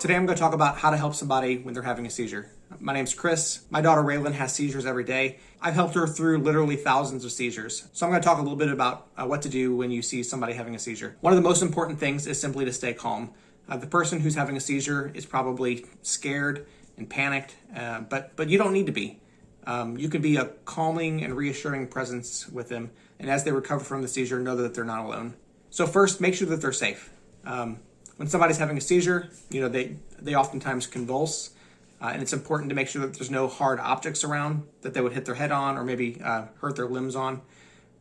Today I'm going to talk about how to help somebody when they're having a seizure. My name's Chris. My daughter Raylan has seizures every day. I've helped her through literally thousands of seizures. So I'm going to talk a little bit about what to do when you see somebody having a seizure. One of the most important things is simply to stay calm. The person who's having a seizure is probably scared and panicked, but you don't need to be. You can be a calming and reassuring presence with them, and as they recover from the seizure, know that they're not alone. So first, make sure that they're safe. When somebody's having a seizure, they oftentimes convulse, and it's important to make sure that there's no hard objects around that they would hit their head on or maybe hurt their limbs on.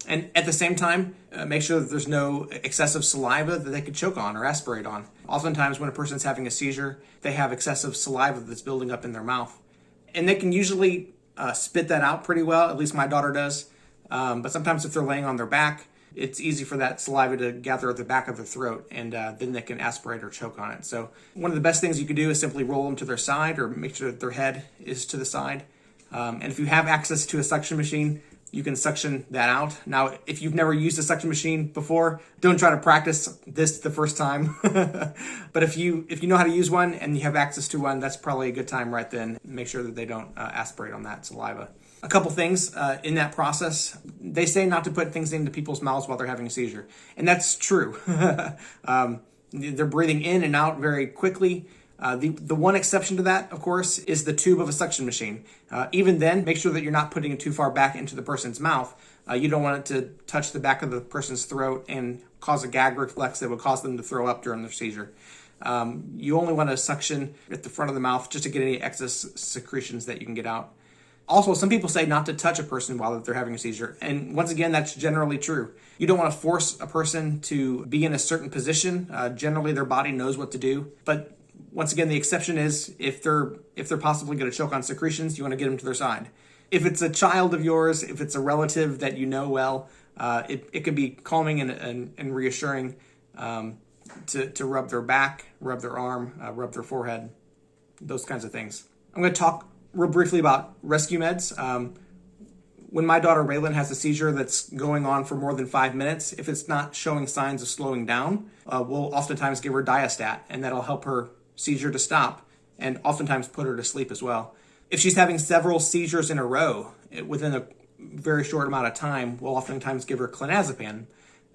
And at the same time, make sure that there's no excessive saliva that they could choke on or aspirate on. Oftentimes when a person's having a seizure, they have excessive saliva that's building up in their mouth. And they can usually spit that out pretty well, at least my daughter does. But sometimes if they're laying on their back, it's easy for that saliva to gather at the back of their throat, and then they can aspirate or choke on it. So one of the best things you can do is simply roll them to their side or make sure that their head is to the side. And if you have access to a suction machine, you can suction that out. Now, if you've never used a suction machine before, don't try to practice this the first time. But if you know how to use one and you have access to one, that's probably a good time right then. Make sure that they don't aspirate on that saliva. A couple things in that process. They say not to put things into people's mouths while they're having a seizure. And that's true. They're breathing in and out very quickly. The one exception to that, of course, is the tube of a suction machine. Even then, make sure that you're not putting it too far back into the person's mouth. You don't want it to touch the back of the person's throat and cause a gag reflex that would cause them to throw up during their seizure. You only want to suction at the front of the mouth just to get any excess secretions that you can get out. Also, some people say not to touch a person while they're having a seizure. And once again, that's generally true. You don't want to force a person to be in a certain position. Generally, their body knows what to do. But once again, the exception is if they're possibly going to choke on secretions, you want to get them to their side. If it's a child of yours, if it's a relative that you know well, it can be calming and reassuring to rub their back, rub their arm, rub their forehead, those kinds of things. I'm going to talk real briefly about rescue meds. When my daughter Raylan has a seizure that's going on for more than 5 minutes, if it's not showing signs of slowing down, we'll oftentimes give her Diastat, and that'll help her seizure to stop and oftentimes put her to sleep as well. If she's having several seizures in a row within a very short amount of time, we'll oftentimes give her clonazepam,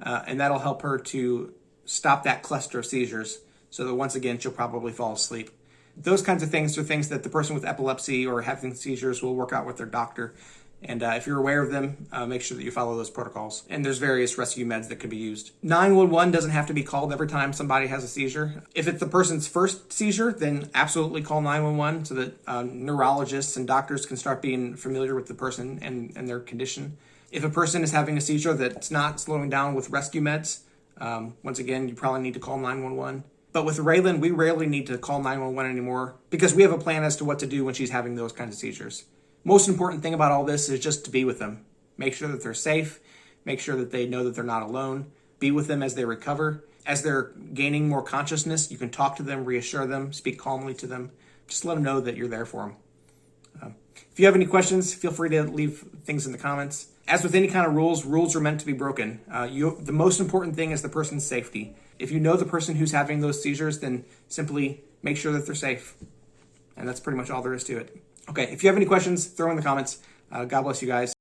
and that'll help her to stop that cluster of seizures so that once again she'll probably fall asleep. Those kinds of things are things that the person with epilepsy or having seizures will work out with their doctor. And if you're aware of them, make sure that you follow those protocols. And there's various rescue meds that could be used. 911 doesn't have to be called every time somebody has a seizure. If it's the person's first seizure, then absolutely call 911 so that neurologists and doctors can start being familiar with the person and their condition. If a person is having a seizure that's not slowing down with rescue meds, once again, you probably need to call 911. But with Raylan, we rarely need to call 911 anymore because we have a plan as to what to do when she's having those kinds of seizures. Most important thing about all this is just to be with them. Make sure that they're safe. Make sure that they know that they're not alone. Be with them as they recover. As they're gaining more consciousness, you can talk to them, reassure them, speak calmly to them. Just let them know that you're there for them. If you have any questions, feel free to leave things in the comments. As with any kind of rules are meant to be broken. The most important thing is the person's safety. If you know the person who's having those seizures, then simply make sure that they're safe. And that's pretty much all there is to it. Okay, if you have any questions, throw in the comments. God bless you guys.